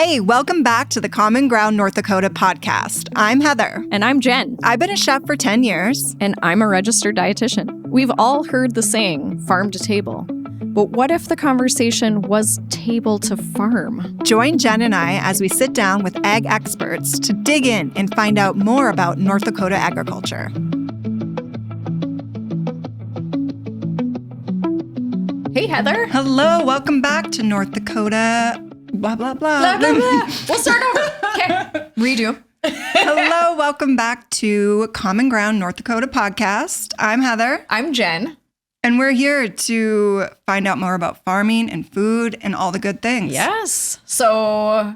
Hey, welcome back to the Common Ground North Dakota podcast. I'm Heather. And I'm Jen. I've been a chef for 10 years. And I'm a registered dietitian. We've all heard the saying, farm to table. But what if the conversation was table to farm? Join Jen and I as we sit down with ag experts to dig in and find out more about North Dakota agriculture. Hey, Heather. Hello, welcome back to North Dakota. Blah, blah, blah. Blah, blah, blah. We'll start over. Okay, redo. Hello, welcome back to Common Ground North Dakota podcast. I'm Heather. I'm Jen. And we're here to find out more about farming and food and all the good things. Yes. So,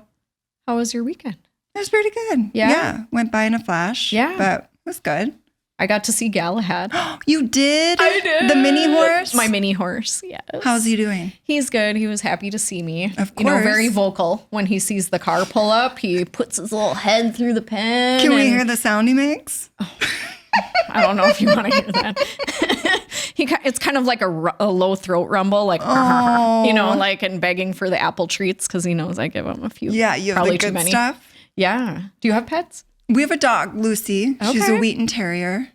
how was your weekend? It was pretty good. Yeah? Went by in a flash. Yeah. But it was good. I got to see Galahad. You did? I did. The mini horse? My mini horse, yes. How's he doing? He's good. He was happy to see me. Of course. You know, very vocal. When he sees the car pull up, he puts his little head through the pen. Can we hear the sound he makes? I don't know if you want to hear that. It's kind of like a low throat rumble, like, Oh. you know, like, and begging for the apple treats because he knows I give him a few. Yeah, you have probably the too good many. stuff. Yeah. Do you have pets? We have a dog, Lucy. She's a Okay. Wheaton Terrier.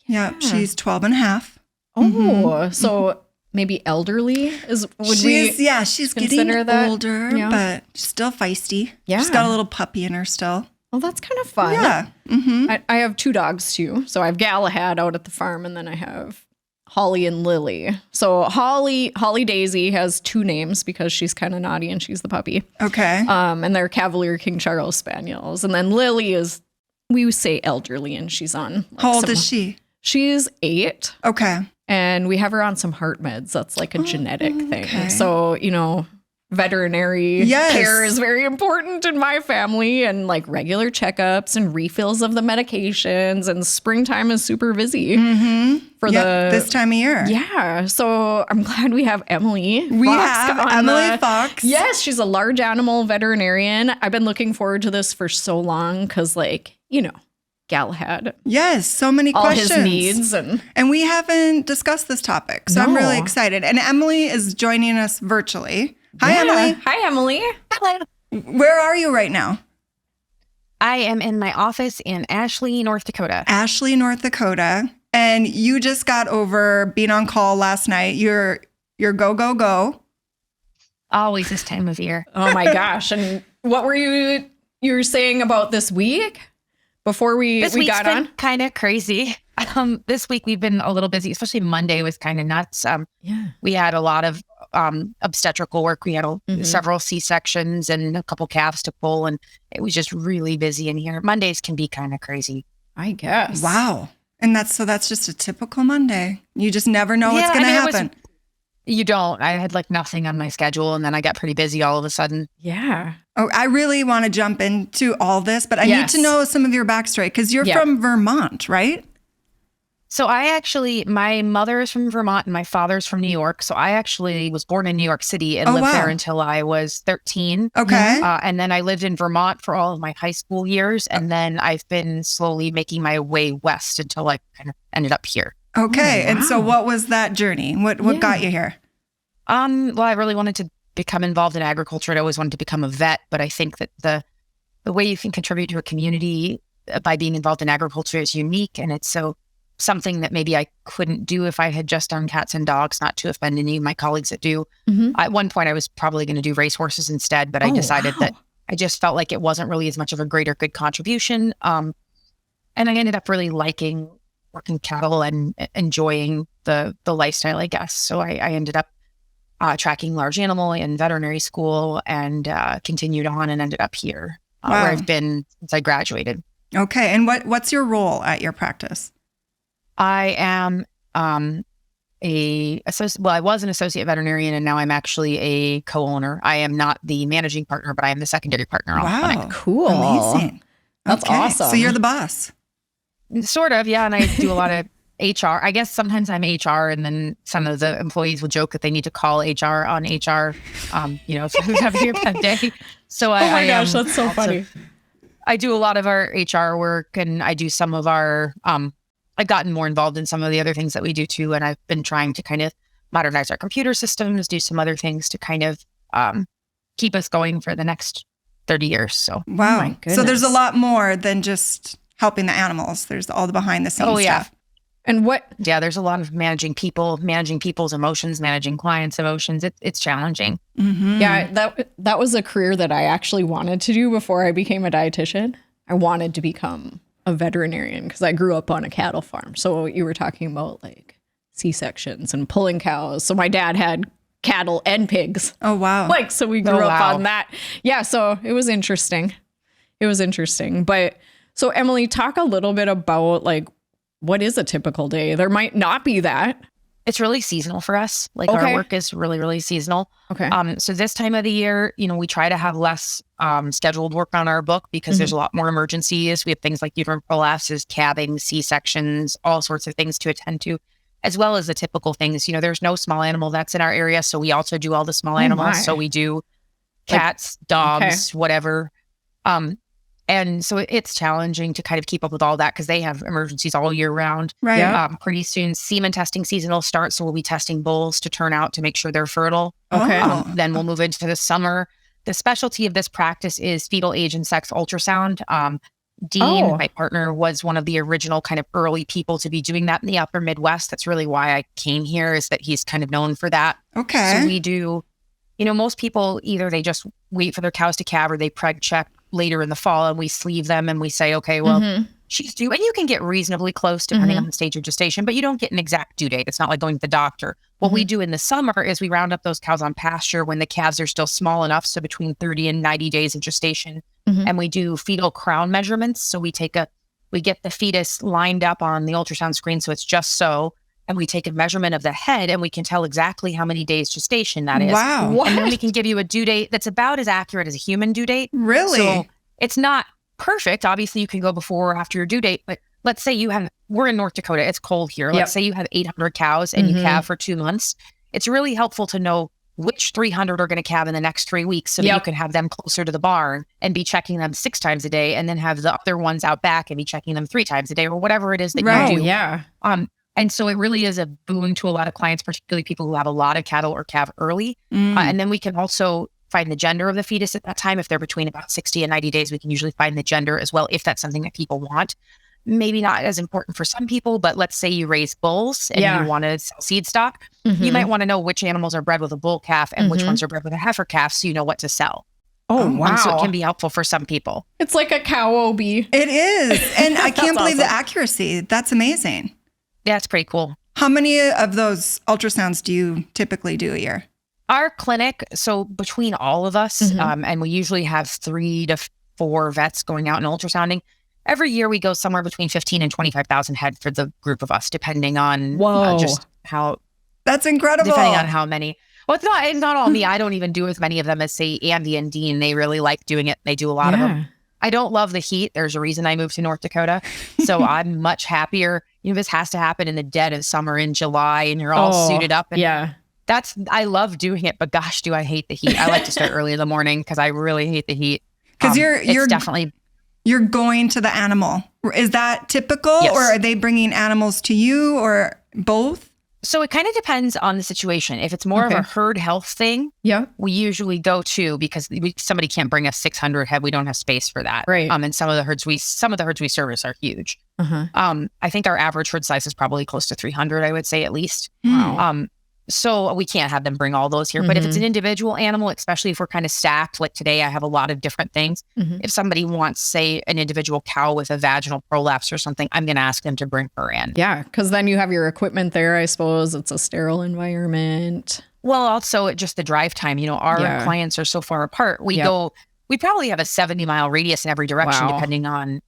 Yeah, she's 12 and a half. Oh, so maybe elderly is, She's getting consider that? older, Yeah. but still feisty. Yeah. She's got a little puppy in her still. Well, that's kind of fun. Yeah. Mm-hmm. I have two dogs too. So I have Galahad out at the farm, and then I have Holly and Lily. So Holly Daisy has two names because she's kind of naughty and she's the puppy. Okay. And they're Cavalier King Charles Spaniels. And then Lily is, we say elderly, and she's on. Like, How old is she? She's 8. Okay. And we have her on some heart meds. That's like a genetic thing. okay. So, you know, veterinary Yes. care is very important in my family, and like regular checkups and refills of the medications. And springtime is super busy for This time of year. Yeah. So I'm glad we have Emily. We Fox have on Emily Fox. Yes, she's a large animal veterinarian. I've been looking forward to this for so long because, like, you know, Galahad, Yes, so many all questions. his needs. And we haven't discussed this topic, so I'm No. really excited. And Emily is joining us virtually. Hi, Yeah. Emily. Hi, Emily. Hello. Where are you right now? I am in my office in Ashley, North Dakota. Ashley, North Dakota. And you just got over being on call last night. You're go, go, go. Always this time of year. Oh my gosh. And what were you were saying about this week before we This week's got been on? kind of crazy. This week we've been a little busy, especially Monday was kind of nuts. Yeah. We had a lot of obstetrical work. We had several C-sections and a couple calves to pull, and it was just really busy in here. Mondays can be kind of crazy. I guess. Wow. And that's just a typical Monday. You just never know what's Yeah, going to I mean, it was- happen. You don't. I had like nothing on my schedule, and then I got pretty busy all of a sudden. Yeah. Oh, I really want to jump into all this, but I need Yes. to know some of your backstory because you're Yeah. from Vermont, right? So my mother is from Vermont and my father's from New York. So I actually was born in New York City and Oh, lived wow. there until I was 13. Okay. And then I lived in Vermont for all of my high school years. And then I've been slowly making my way west until I kind of ended up here. Okay. Oh, And so wow. what was that journey? What Yeah. got you here? Well, I really wanted to become involved in agriculture. I always wanted to become a vet, but I think that the way you can contribute to a community by being involved in agriculture is unique. And it's so something that maybe I couldn't do if I had just done cats and dogs, not to offend any of my colleagues that do. Mhm. At one point, I was probably going to do racehorses instead, but I Oh, decided wow. that I just felt like it wasn't really as much of a greater good contribution. And I ended up really liking working cattle and enjoying the lifestyle, I guess. So I ended up tracking large animal in veterinary school and continued on and ended up here Wow. where I've been since I graduated. Okay. And what's your role at your practice? I am I was an associate veterinarian, and now I'm actually a co-owner. I am not the managing partner, but I am the secondary partner on the Wow. clinic. Cool. Amazing. That's awesome. So you're the boss. Sort of, yeah. And I do a lot of HR. I guess sometimes I'm HR, and then some of the employees will joke that they need to call HR on HR, if who's having a bad day. So Oh my gosh, am that's so also- funny. I do a lot of our HR work, and I do some of our, I've gotten more involved in some of the other things that we do too. And I've been trying to kind of modernize our computer systems, do some other things to kind of keep us going for the next 30 years. So, Wow. my So there's a goodness. lot more than just helping the animals. There's all the behind the scenes Oh, yeah. stuff. And what? yeah, there's a lot of managing people, managing people's emotions, managing clients' emotions. It's challenging. Mm-hmm. Yeah, that was a career that I actually wanted to do before I became a dietitian. I wanted to become a veterinarian because I grew up on a cattle farm. So you were talking about like C-sections and pulling cows. So my dad had cattle and pigs. Oh, wow. Like, so we grew Oh, up wow. on that. Yeah, so it was interesting. It was interesting. But so Emily, talk a little bit about like, what is a typical day? There might not be that. It's really seasonal for us. Like Okay. our work is really, really seasonal. Okay. So this time of the year, we try to have less scheduled work on our book because there's a lot more emergencies. We have things like uterine prolapses, calving, C-sections, all sorts of things to attend to, as well as the typical things. There's no small animal that's in our area, so we also do all the small animals. my. So we do cats, dogs, whatever. And so it's challenging to kind of keep up with all that because they have emergencies all year round. Right. Yeah. Pretty soon, semen testing season will start. So we'll be testing bulls to turn out to make sure they're fertile. Okay. Oh. Then we'll move into the summer. The specialty of this practice is fetal age and sex ultrasound. Dean, my partner, was one of the original kind of early people to be doing that in the upper Midwest. That's really why I came here, is that he's kind of known for that. Okay. So we do, most people either they just wait for their cows to calve or they preg check later in the fall and we sleeve them and we say, okay, well, she's due. And you can get reasonably close depending on the stage of gestation, but you don't get an exact due date. It's not like going to the doctor. What we do in the summer is we round up those cows on pasture when the calves are still small enough, so between 30 and 90 days of gestation, and we do fetal crown measurements. So we get the fetus lined up on the ultrasound screen so it's just so, and we take a measurement of the head and we can tell exactly how many days gestation that is. Wow. And then we can give you a due date that's about as accurate as a human due date. Really? So it's not perfect. Obviously, you can go before or after your due date, but let's say we're in North Dakota, it's cold here. Let's say you have 800 cows and you calve for 2 months. It's really helpful to know which 300 are going to calve in the next 3 weeks so that you can have them closer to the barn and be checking them 6 times a day, and then have the other ones out back and be checking them 3 times a day or whatever it is that you do. Yeah. And so it really is a boon to a lot of clients, particularly people who have a lot of cattle or calve early. And then we can also find the gender of the fetus at that time. If they're between about 60 and 90 days, we can usually find the gender as well, if that's something that people want. Maybe not as important for some people, but let's say you raise bulls and you want to sell seed stock. You might want to know which animals are bred with a bull calf and which ones are bred with a heifer calf, so you know what to sell. Oh, wow. So it can be helpful for some people. It's like a cow OB. It is. And I can't believe the awesome. accuracy. That's amazing. Yeah, it's pretty cool. How many of those ultrasounds do you typically do a year? Our clinic, so between all of us, and we usually have 3 to 4 vets going out and ultrasounding. Every year we go somewhere between 15 and 25,000 head for the group of us, depending on just how. That's incredible. Depending on how many. Well, it's not all me. I don't even do as many of them as, say, Andy and Dean. They really like doing it. They do a lot of them. I don't love the heat. There's a reason I moved to North Dakota. So I'm much happier. This has to happen in the dead of summer in July and you're all suited up. And I love doing it, but gosh, do I hate the heat. I like to start early in the morning because I really hate the heat. Because you're going to the animal. Is that typical? Yes. Or are they bringing animals to you or both? So it kind of depends on the situation. If it's more of a herd health thing, we usually go to, because somebody can't bring us 600 head. We don't have space for that. Right. And some of the herds we service are huge. I think our average herd size is probably close to 300, I would say, at least. Wow. So we can't have them bring all those here. But if it's an individual animal, especially if we're kind of stacked, like today I have a lot of different things. If somebody wants, say, an individual cow with a vaginal prolapse or something, I'm going to ask them to bring her in. Yeah, because then you have your equipment there, I suppose. It's a sterile environment. Well, also just the drive time. Our clients are so far apart. We probably have a 70-mile radius in every direction, depending on.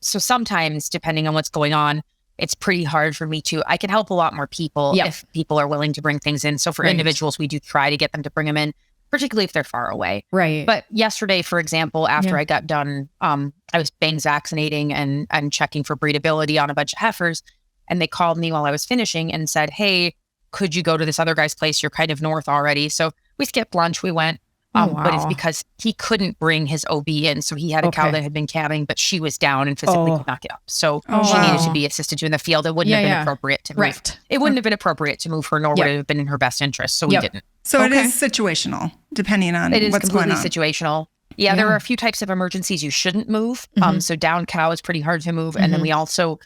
So sometimes, depending on what's going on, it's pretty hard for me I can help a lot more people if people are willing to bring things in. So for individuals, we do try to get them to bring them in, particularly if they're far away. Right. But yesterday, for example, after I got done, I was bangs vaccinating and checking for breedability on a bunch of heifers. And they called me while I was finishing and said, hey, could you go to this other guy's place? You're kind of north already. So we skipped lunch. We went. But it's because he couldn't bring his OB in. So he had a cow that had been calving, but she was down and physically could not get up. So she needed to be assisted to in the field. It wouldn't have been appropriate to move. It wouldn't have been appropriate to move her, nor would it have been in her best interest. So we didn't. So it is situational, depending on what's going on. It is completely situational. Yeah, there are a few types of emergencies you shouldn't move. So down cow is pretty hard to move. And then we also,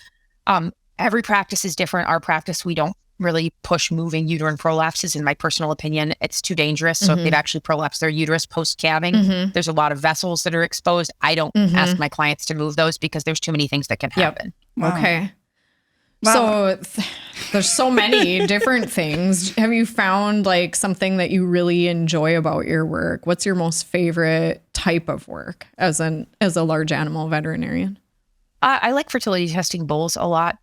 every practice is different. Our practice, we don't really push moving uterine prolapses. In my personal opinion, it's too dangerous. So if they've actually prolapsed their uterus post-calving, there's a lot of vessels that are exposed. I don't ask my clients to move those because there's too many things that can happen. Wow. Okay. Wow. So there's so many different things. Have you found like something that you really enjoy about your work? What's your most favorite type of work as a large animal veterinarian? I like fertility testing bulls a lot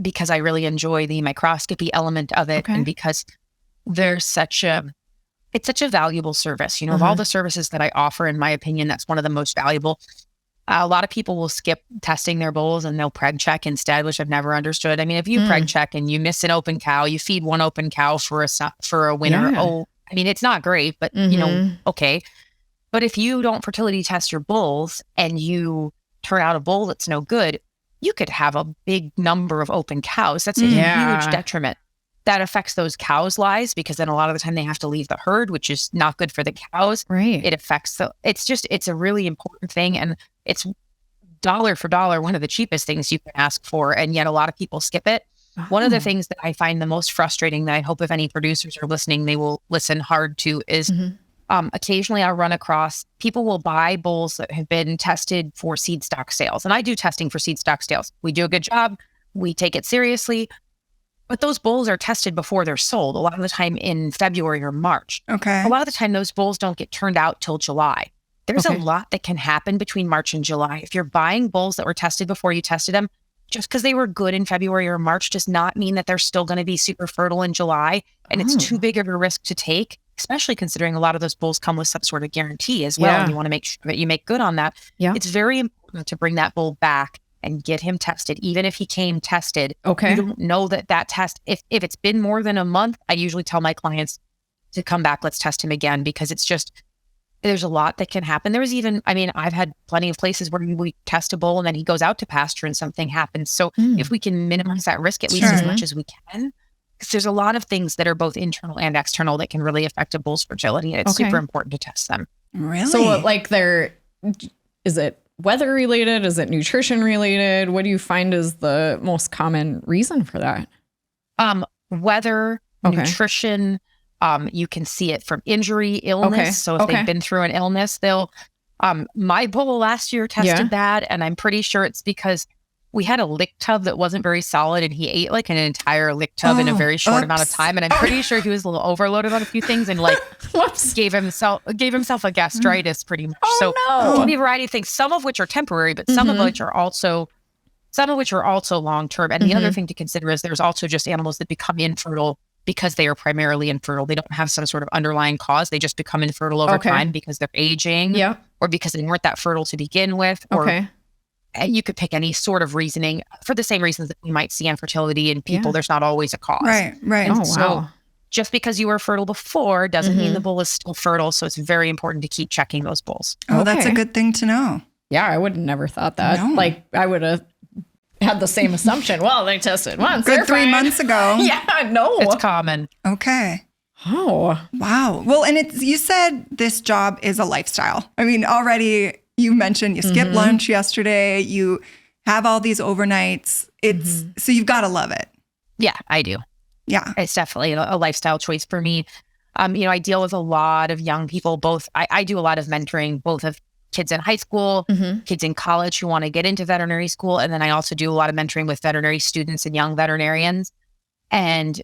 because I really enjoy the microscopy element of it, and because there's it's such a valuable service. You know, of all the services that I offer, in my opinion, that's one of the most valuable. A lot of people will skip testing their bulls and they'll preg check instead, which I've never understood. I mean, if you preg check and you miss an open cow, you feed one open cow for a winter. Yeah. Oh, I mean, it's not great, but you know, okay. But if you don't fertility test your bulls and you turn out a bull that's no good, you could have a big number of open cows. That's a huge detriment. That affects those cows' lives because then a lot of the time they have to leave the herd, which is not good for the cows. Right. It affects it's a really important thing. And it's dollar for dollar, one of the cheapest things you can ask for. And yet a lot of people skip it. One of the things that I find the most frustrating that I hope if any producers are listening, they will listen hard to is occasionally I'll run across people will buy bulls that have been tested for seed stock sales. And I do testing for seed stock sales. We do a good job. We take it seriously. But those bulls are tested before they're sold, a lot of the time in February or March. Okay. A lot of the time, those bulls don't get turned out till July. There's a lot that can happen between March and July. If you're buying bulls that were tested before you tested them, just because they were good in February or March does not mean that they're still going to be super fertile in July. And it's too big of a risk to take, especially considering a lot of those bulls come with some sort of guarantee as well. And you want to make sure that you make good on that. Yeah. It's very important to bring that bull back and get him tested, even if he came tested. Okay. You don't know that test, if it's been more than a month, I usually tell my clients to come back, let's test him again, because it's just, there's a lot that can happen. There was even, I mean, I've had plenty of places where we test a bull and then he goes out to pasture and something happens. So if we can minimize that risk at least as much as we can, because there's a lot of things that are both internal and external that can really affect a bull's fertility. And it's super important to test them. Really? So like is it weather related? Is it nutrition related? What do you find is the most common reason for that? Weather, nutrition. You can see it from injury, illness. So if they've been through an illness, my bull last year tested bad. And I'm pretty sure it's because we had a lick tub that wasn't very solid and he ate like an entire lick tub in a very short amount of time. And I'm pretty sure he was a little overloaded on a few things and like gave himself a gastritis pretty much. So it can be a variety of things, some of which are temporary, but some of which are also long-term. And the other thing to consider is there's also just animals that become infertile because they are primarily infertile. They don't have some sort of underlying cause. They just become infertile over time because they're aging or because they weren't that fertile to begin with. Or you could pick any sort of reasoning for the same reasons that we might see infertility in people. There's not always a cause. Right. And so just because you were fertile before doesn't mean the bull is still fertile. So it's very important to keep checking those bulls. Oh, that's a good thing to know. Yeah, I would have never thought that. No. Like I would have had the same assumption. Well, they tested once. Good 3 months ago. It's common. Okay. Oh. Wow. Well, and you said this job is a lifestyle. I mean, already you mentioned you skipped lunch yesterday. You have all these overnights. It's so you've got to love it. Yeah, I do. Yeah. It's definitely a lifestyle choice for me. I deal with a lot of young people, both. I do a lot of mentoring, both of kids in high school, kids in college who want to get into veterinary school. And then I also do a lot of mentoring with veterinary students and young veterinarians. And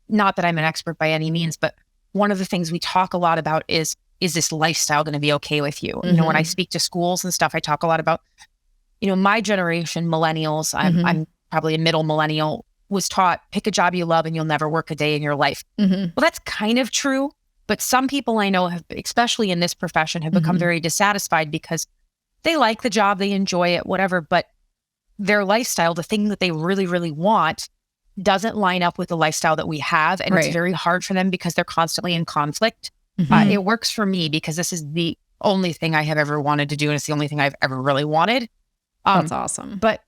not that I'm an expert by any means, but one of the things we talk a lot about is this lifestyle going to be okay with you? You know, when I speak to schools and stuff, I talk a lot about, my generation, millennials, I'm probably a middle millennial, was taught, pick a job you love and you'll never work a day in your life. Well, that's kind of true. But some people I know have, especially in this profession, have become very dissatisfied because they like the job, they enjoy it, whatever, but their lifestyle, the thing that they really, really want, doesn't line up with the lifestyle that we have. And it's very hard for them because they're constantly in conflict. It works for me because this is the only thing I have ever wanted to do. And it's the only thing I've ever really wanted. That's awesome. But,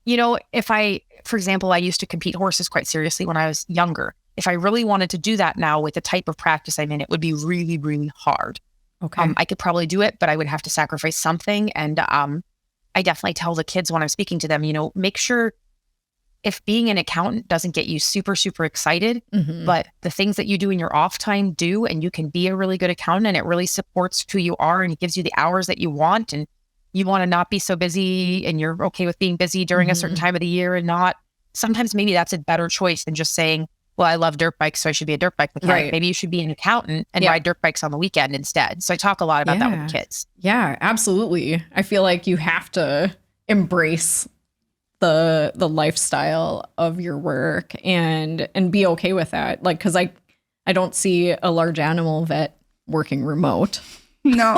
for example, I used to compete horses quite seriously when I was younger. If I really wanted to do that now with the type of practice I'm in, it would be really, really hard. Okay. I could probably do it, but I would have to sacrifice something. And I definitely tell the kids when I'm speaking to them, make sure if being an accountant doesn't get you super, super excited, but the things that you do in your off time do, and you can be a really good accountant and it really supports who you are and it gives you the hours that you want. And you want to not be so busy and you're okay with being busy during a certain time of the year and not, sometimes maybe that's a better choice than just saying, well, I love dirt bikes, so I should be a dirt bike mechanic. Right. Maybe you should be an accountant and ride dirt bikes on the weekend instead. So I talk a lot about that with kids. Yeah, absolutely. I feel like you have to embrace the lifestyle of your work and be okay with that. Like, because I don't see a large animal vet working remote. No.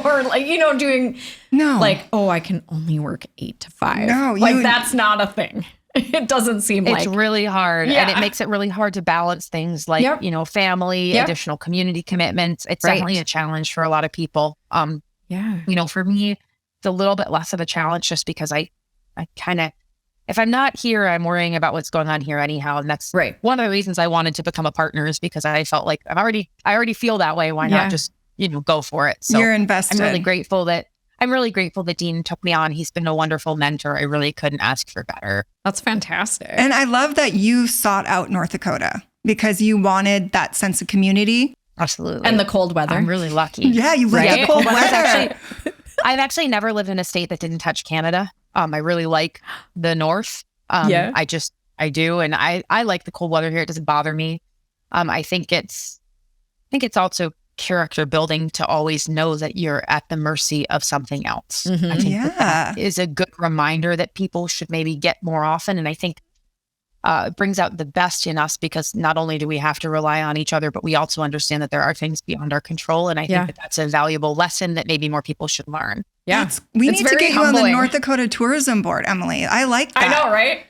Or doing like, oh, I can only work 8 to 5. No, that's not a thing. It doesn't seem it's really hard. Yeah. And it makes it really hard to balance things like, family, additional community commitments. It's definitely a challenge for a lot of people. For me, it's a little bit less of a challenge just because I kind of, if I'm not here, I'm worrying about what's going on here anyhow. And that's one of the reasons I wanted to become a partner is because I felt like I already feel that way. Why not just, go for it? So you're invested. I'm really grateful that Dean took me on. He's been a wonderful mentor. I really couldn't ask for better. That's fantastic. And I love that you sought out North Dakota because you wanted that sense of community. Absolutely. And the cold weather. I'm really lucky. Yeah, you like the cold weather. I've actually never lived in a state that didn't touch Canada. I really like the North. I do. And I like the cold weather here. It doesn't bother me. I think it's also character building to always know that you're at the mercy of something else. I think that is a good reminder that people should maybe get more often. And I think it brings out the best in us because not only do we have to rely on each other, but we also understand that there are things beyond our control. And I think that that's a valuable lesson that maybe more people should learn. Yeah. We need to get you on the North Dakota Tourism Board, Emily. I like that. I know, right?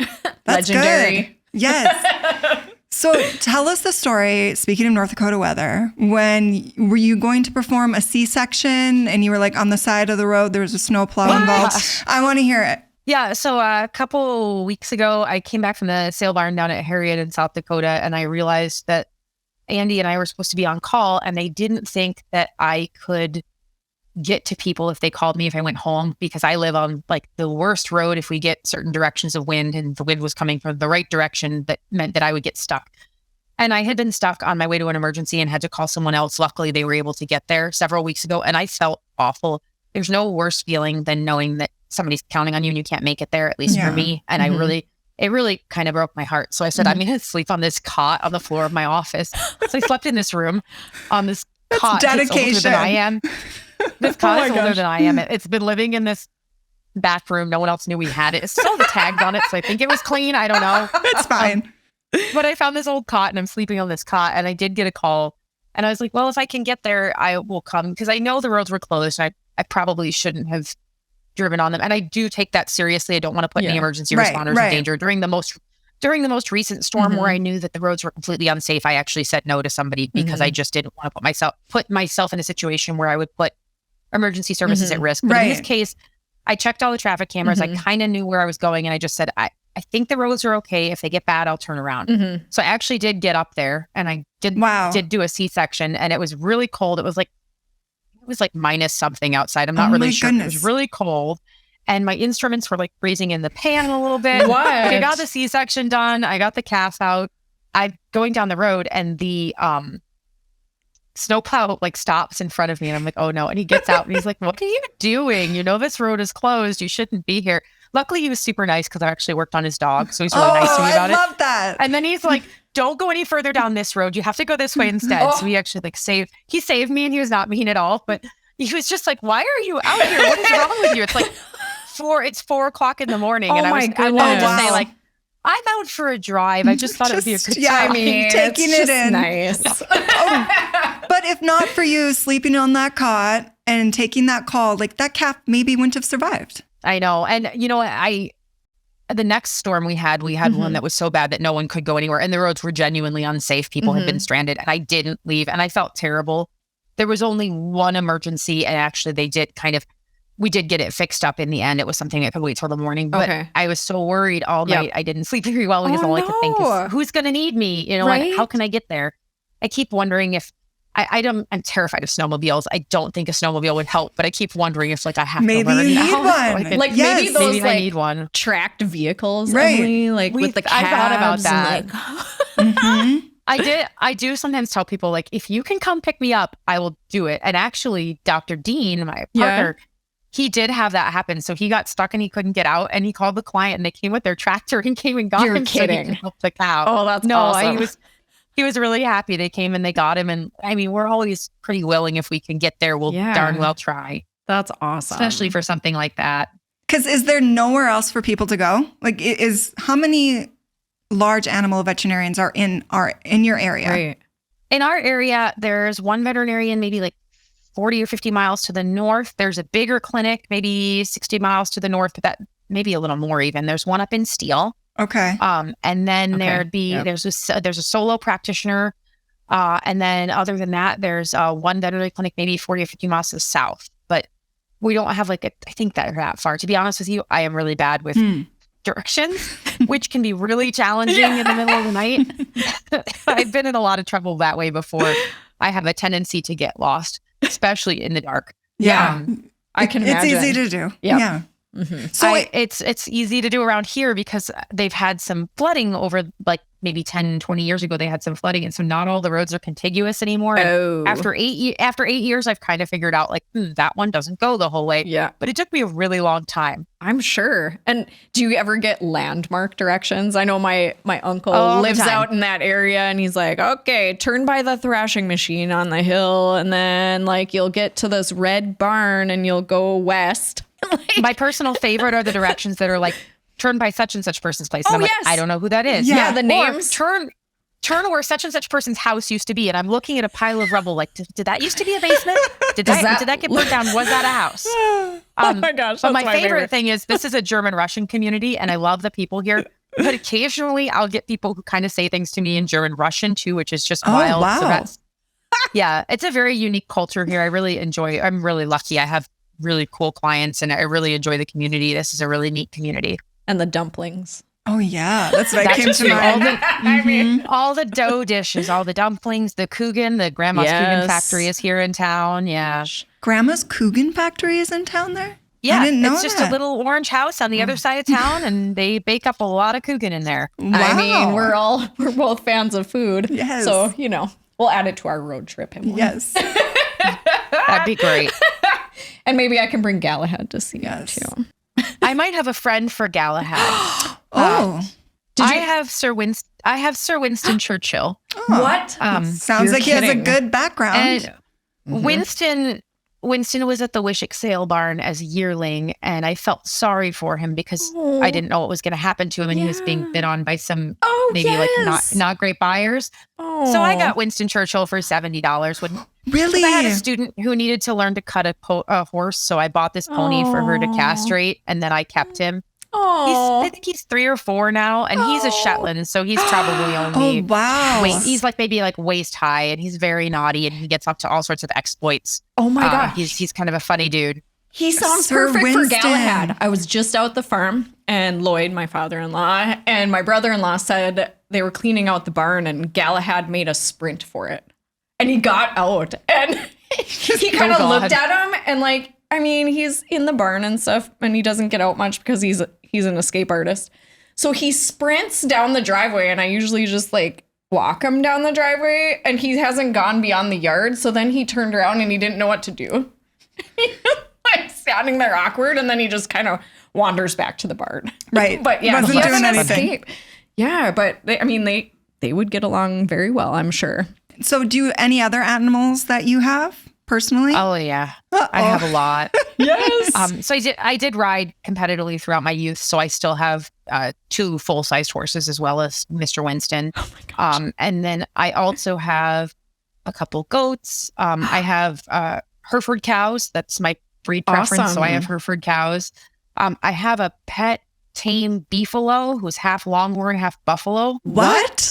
That's legendary. Good. Yes. So tell us the story, speaking of North Dakota weather, were you going to perform a C-section and you were like on the side of the road, there was a snowplow involved? I want to hear it. Yeah. So a couple weeks ago, I came back from the sale barn down at Harriet in South Dakota, and I realized that Andy and I were supposed to be on call, and they didn't think that I could get to people if they called me if I went home, because I live on like the worst road if we get certain directions of wind, and the wind was coming from the right direction. That meant that I would get stuck. And I had been stuck on my way to an emergency and had to call someone else. Luckily, they were able to get there several weeks ago, and I felt awful. There's no worse feeling than knowing that somebody's counting on you and you can't make it there, at least for me. And it really kind of broke my heart. So I said, I'm going to sleep on this cot on the floor of my office. So I slept in this room on this cot. Dedication. Older than I am. This cot is older than I am. It's been living in this back room. No one else knew we had it. It still has tags on it, so I think it was clean. I don't know. It's fine. But I found this old cot and I'm sleeping on this cot, and I did get a call. And I was like, well, if I can get there, I will come, because I know the roads were closed. And I probably shouldn't have driven on them. And I do take that seriously. I don't want to put any emergency responders in danger. During the most recent storm where I knew that the roads were completely unsafe, I actually said no to somebody because I just didn't want to put myself in a situation where I would put emergency services at risk. But in this case, I checked all the traffic cameras. I kind of knew where I was going, and I just said, I think the roads are okay. If they get bad, I'll turn around. So I actually did get up there, and I did do a C-section, and it was really cold. It was like minus something outside. I'm not really sure. Goodness. It was really cold. And my instruments were like freezing in the pan a little bit. What? I got the C-section done. I got the calf out. I'm going down the road, and the snowplow like stops in front of me, and I'm like, oh no. And he gets out and he's like, what are you doing? You know, this road is closed. You shouldn't be here. Luckily, he was super nice because I actually worked on his dog. So he's really nice to me about it. I love that. And then he's like, don't go any further down this road. You have to go this way instead. So he actually he saved me, and he was not mean at all. But he was just like, why are you out here? What is wrong with you? It's like 4:00 in the morning. And I wanted to say, like, I'm out for a drive. I just thought it would be a good time. I mean, taking it in. Nice. But if not for you sleeping on that cot and taking that call, like that calf maybe wouldn't have survived. I know. And you know, the next storm we had one that was so bad that no one could go anywhere, and the roads were genuinely unsafe. People had been stranded, and I didn't leave, and I felt terrible. There was only one emergency, and actually we did get it fixed up in the end. It was something that could wait till the morning, but I was so worried all night. I didn't sleep very well because all I could think is, who's going to need me? You know, like, how can I get there? I keep wondering if I'm terrified of snowmobiles. I don't think a snowmobile would help, but I keep wondering if like I have Maybe to learn you now. need one. Like Yes. maybe those Maybe I like need one. tracked vehicles, Right. Emily, like with the cabs. I thought about that. And Mhm. I do sometimes tell people like, if you can come pick me up, I will do it. And actually, Dr. Dean, my partner, he did have that happen. So he got stuck and he couldn't get out, and he called the client and they came with their tractor and came and got You're him. kidding. So he could help the cow. Oh, that's no, awesome. he was really happy. They came and they got him. And I mean, we're always pretty willing if we can get there. We'll darn well try, That's awesome. especially for something like that. Because is there nowhere else for people to go? Like, how many large animal veterinarians are in your area? Right. In our area, there's one veterinarian, maybe like 40 or 50 miles to the north. There's a bigger clinic, maybe 60 miles to the north, but that maybe a little more even. There's one up in Steele. Okay. And then Okay. there's a solo practitioner. And then other than that, there's one veterinary clinic, maybe 40 or 50 miles to the south. But we don't have I think that far. To be honest with you, I am really bad with directions, which can be really challenging in the middle of the night. I've been in a lot of trouble that way before. I have a tendency to get lost, especially in the dark. Yeah. I can imagine. It's easy to do. Yep. Yeah. Mhm. So it's easy to do around here because they've had some flooding over like maybe 10, 20 years ago. They had some flooding, and so not all the roads are contiguous anymore. And Oh. after 8 years, I've kind of figured out like that one doesn't go the whole way. Yeah. But it took me a really long time. I'm sure. And do you ever get landmark directions? I know my uncle All the lives time. out in that area, and he's like, okay, turn by the thrashing machine on the hill, and then like you'll get to this red barn and you'll go west. My personal favorite are the directions that are like turn by such and such person's place. And Oh, I'm like, yes. I don't know who that is. Yeah, the Or names. turn where such and such person's house used to be, and I'm looking at a pile of rubble. Like, did that used to be a basement? Did that get burnt down? Was that a house? Oh my gosh, But that's my my favorite thing is this is a German-Russian community, and I love the people here. But occasionally, I'll get people who kind of say things to me in German-Russian too, which is just wild. wow. So that's it's a very unique culture here. I really enjoy. I'm really lucky. I have really cool clients, and I really enjoy the community. This is a really neat community. And the dumplings. Oh yeah, that's what That's came to true. mind. I mean, All the dough dishes, all the dumplings, the Coogan, the Grandma's Coogan Yes. factory is here in town. Yeah. Grandma's Coogan factory is in town there? Yeah, I didn't know it's just that. a little orange house on the other side of town, and they bake up a lot of Coogan in there. I mean, Wow. we're both fans of food. Yes. So, we'll add it to our road trip. Emily. Yes. That'd be great. And maybe I can bring Galahad to see Yes. you too. I might have a friend for Galahad. Oh. I have Sir Winston Churchill. What? Sounds You're like he has a kidding. good background. And Winston was at the Wishick sale barn as a yearling, and I felt sorry for him because I didn't know what was going to happen to him, and he was being bid on by some like not great buyers. So I got Winston Churchill for $70 when Really? I had a student who needed to learn to cut a horse, so I bought this pony for her to castrate, and then I kept him. I think he's 3 or 4 now, and he's a Shetland, so he's probably only wow. he's maybe waist high, and he's very naughty, and he gets up to all sorts of exploits. Oh my gosh. He's kind of a funny dude. He sounds Sir perfect for Winston. Galahad. I was just out the farm, and Lloyd, my father-in-law, and my brother-in-law said they were cleaning out the barn, and Galahad made a sprint for it. And he got out, and he kind of looked at him, and he's in the barn and stuff, and he doesn't get out much because he's an escape artist. So he sprints down the driveway, and I usually just walk him down the driveway, and he hasn't gone beyond the yard. So then he turned around and he didn't know what to do. He was standing there awkward, and then he just kind of wanders back to the barn. Right. But yeah, Wasn't he doing has an anything. escape. Yeah, but they would get along very well, I'm sure. So do any other animals that you have personally? Oh yeah, I have a lot. Yes. So I did ride competitively throughout my youth, so I still have 2 full-sized horses as well as Mr. Winston. Oh my gosh. And then I also have a couple goats. I have Hereford cows. That's my breed preference. So I have Hereford cows. I have a pet tame beefalo who's half longhorn, half buffalo. What?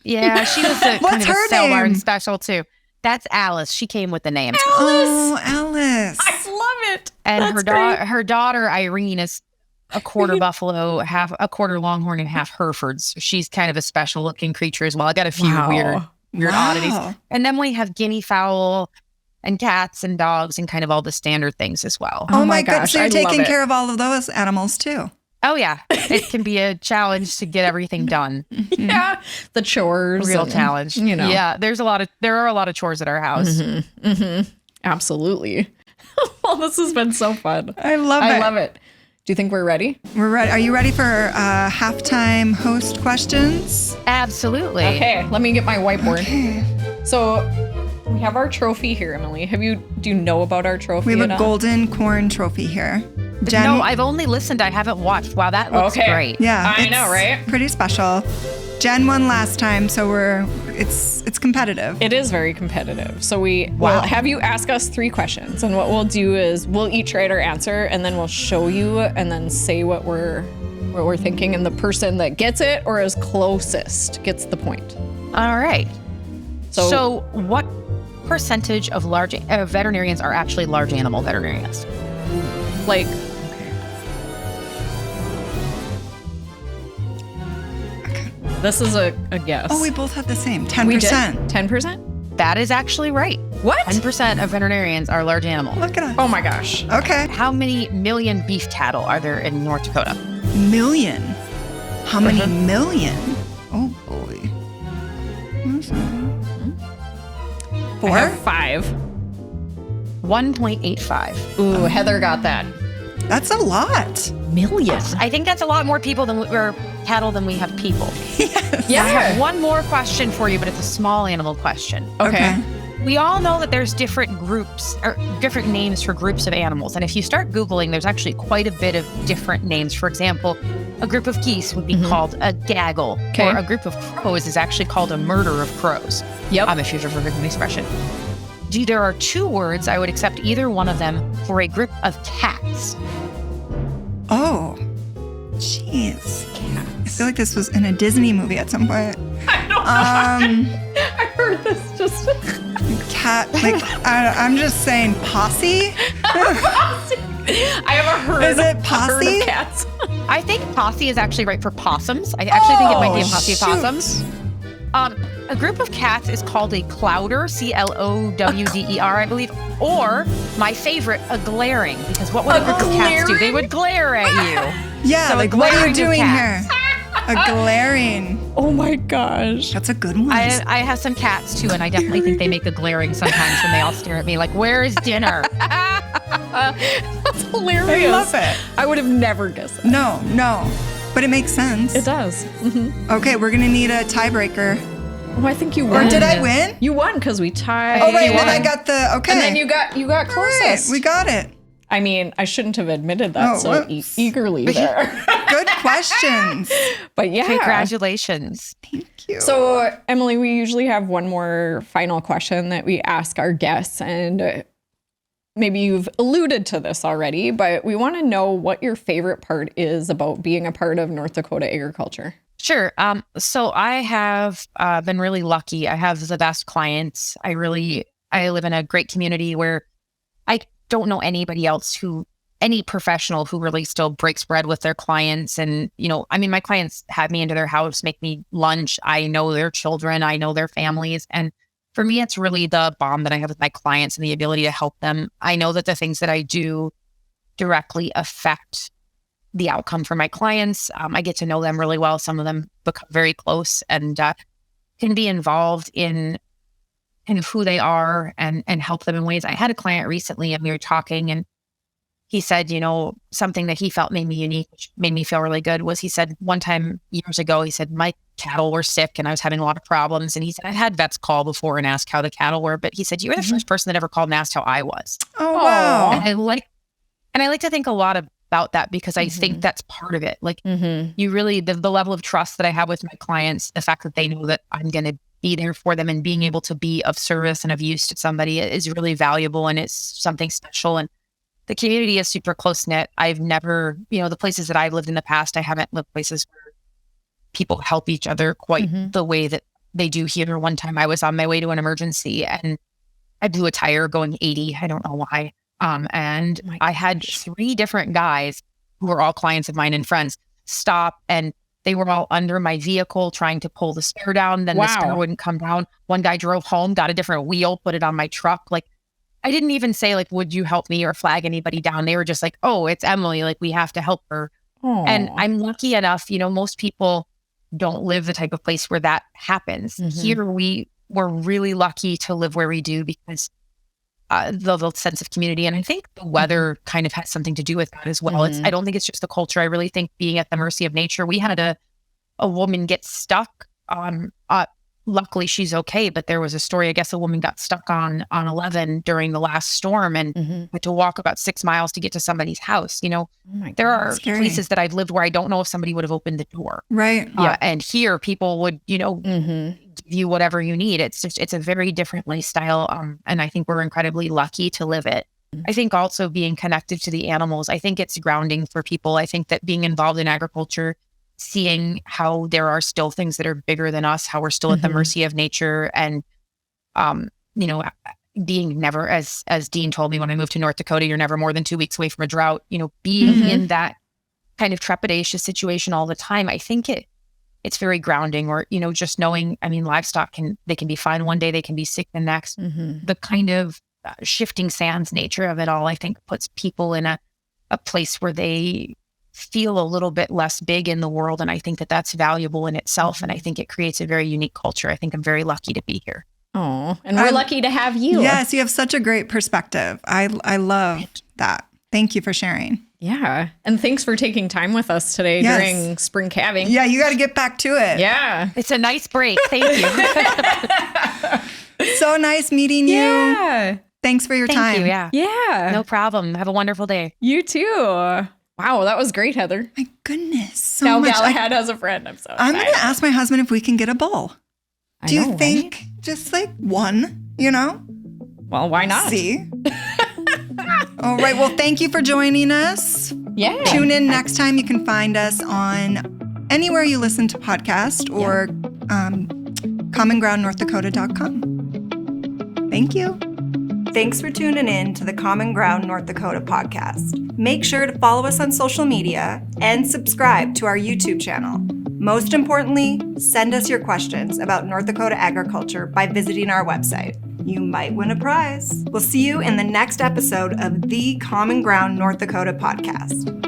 Yeah, she was a What's kind of a her sale barn name? special too. That's Alice. She came with the name. Oh, Alice. I love it. And That's her daughter Irene is a quarter buffalo, half a quarter longhorn, and half Hereford. So she's kind of a special looking creature as well. I got a few Wow. weird weird oddities. And then we have guinea fowl and cats and dogs and kind of all the standard things as well. Oh my gosh. So you're taking care of all of those animals too. Oh yeah. It can be a challenge to get everything done. Yeah. The chores. Real challenge. You know. Yeah. There are a lot of chores at our house. Absolutely. Well, this has been so fun. I love it. Do you think we're ready? We're ready. Are you ready for halftime host questions? Absolutely. Okay. Let me get my whiteboard. Okay. So we have our trophy here, Emily. Do you know about our trophy? We have a golden corn trophy here. Jen, no, I've only listened. I haven't watched. Wow, that looks great. Yeah. I know, right? Pretty special. Jen won last time, so it's competitive. It is very competitive. So we'll have you ask us 3 questions, and what we'll do is we'll each write our answer, and then we'll show you, and then say what we're thinking, and the person that gets it or is closest gets the point. All right. So what percentage of veterinarians are actually large animal veterinarians? Like, this is a guess. Oh, we both had the same. 10%. We did? 10%? That is actually right. What? 10% of veterinarians are large animal. Look at us. Oh my gosh. Okay. How many million beef cattle are there in North Dakota? Million. How many million? Oh boy. I have 5. 1.85. Ooh, Heather got that. That's a lot. Million. I think that's a lot more cattle than we have people. Yes. Yeah. I have one more question for you, but it's a small animal question. Okay. We all know that there's different groups or different names for groups of animals. And if you start Googling, there's actually quite a bit of different names. For example, a group of geese would be called a gaggle, or a group of crows is actually called a murder of crows. Yep. If you've ever heard the expression. There are 2 words, I would accept either one of them, for a group of cats. Oh, jeez. I feel like this was in a Disney movie at some point. I know. I heard this just. Cat, like, I'm just saying posse? I have a herd. Is it a herd posse? of cats. I think posse is actually right for possums. I actually think it might be a posse of possums. A group of cats is called a clowder, Clowder, I believe, or my favorite, a glaring, because what would a group of cats do? They would glare at you. Yeah, So like a what are you glaring of doing cats. here? A glaring. Oh my gosh. That's a good one. I have some cats too, and I definitely think they make a glaring sometimes when they all stare at me like, where is dinner? That's hilarious. I love it. I would have never guessed that. No. But it makes sense. It does. Okay, we're going to need a tiebreaker. Oh, I think you won. Or did I win? You won because we tied. Oh, right. You And won. I got the, okay. And then you got All right, closest. we got it. I mean, I shouldn't have admitted that whoops. eagerly there. Good questions. But yeah. Congratulations. Thank you. So, Emily, we usually have one more final question that we ask our guests. And maybe you've alluded to this already, but we want to know what your favorite part is about being a part of North Dakota agriculture. Sure. So I have been really lucky. I have the best clients. I live in a great community where I don't know any professional who really still breaks bread with their clients. And, my clients have me into their house, make me lunch. I know their children. I know their families. And for me, it's really the bond that I have with my clients and the ability to help them. I know that the things that I do directly affect the outcome for my clients. I get to know them really well. Some of them become very close and can be involved in kind of who they are and help them in ways. I had a client recently and we were talking and he said, something that he felt made me unique, which made me feel really good, was he said one time years ago, he said, my cattle were sick and I was having a lot of problems. And he said, I'd had vets call before and ask how the cattle were, but he said, you were the first person that ever called and asked how I was. Oh, wow. And I like to think a lot about that because I think that's part of it. Like you really, the level of trust that I have with my clients, the fact that they know that I'm going to be there for them and being able to be of service and of use to somebody is really valuable and it's something special. And the community is super close knit. I've never, the places that I've lived in the past, I haven't lived places where people help each other quite the way that they do here. One time I was on my way to an emergency and I blew a tire going 80. I don't know why. I had 3 different guys who were all clients of mine and friends stop and They were all under my vehicle trying to pull the spare down. Then the spare wouldn't come down. One guy drove home, got a different wheel, put it on my truck. Like, I didn't even say, like, would you help me or flag anybody down? They were just like, oh, it's Emily. Like, we have to help her. Aww. And I'm lucky enough, most people don't live the type of place where that happens. Here, we're really lucky to live where we do because the sense of community. And I think the weather kind of has something to do with that as well. I don't think it's just the culture. I really think being at the mercy of nature, we had a woman get stuck on, luckily she's okay, but there was a story, I guess a woman got stuck on 11 during the last storm and had to walk about 6 miles to get to somebody's house. There are places that I've lived where I don't know if somebody would have opened the door. Right. And here people would, give you whatever you need. It's a very different lifestyle. And I think we're incredibly lucky to live it. I think also being connected to the animals, I think it's grounding for people. I think that being involved in agriculture, seeing how there are still things that are bigger than us, how we're still at the mercy of nature, and being never, as Dean told me when I moved to North Dakota, you're never more than 2 weeks away from a drought. Being in that kind of trepidatious situation all the time, I think it's very grounding. Or just knowing, livestock can be fine one day, they can be sick the next. The kind of shifting sands nature of it all, I think, puts people in a place where they feel a little bit less big in the world. And I think that that's valuable in itself. And I think it creates a very unique culture. I think I'm very lucky to be here. Oh, and we're lucky to have you. Yes, you have such a great perspective. I love that. Thank you for sharing. Yeah. And thanks for taking time with us today during spring calving. Yeah, you got to get back to it. Yeah. It's a nice break. Thank you. So nice meeting you. Yeah. Thanks for your time. Thank you. Yeah. Yeah. No problem. Have a wonderful day. You too. Wow, that was great, Heather. My goodness. So now much. Galahad has a friend. I'm so excited. I'm going to ask my husband if we can get a bull. Do you think right? just like one, Well, why not? See? All right. Well, thank you for joining us. Yeah. Tune in next time. You can find us on anywhere you listen to podcasts or commongroundnorthdakota.com. Thank you. Thanks for tuning in to the Common Ground North Dakota podcast. Make sure to follow us on social media and subscribe to our YouTube channel. Most importantly, send us your questions about North Dakota agriculture by visiting our website. You might win a prize. We'll see you in the next episode of the Common Ground North Dakota podcast.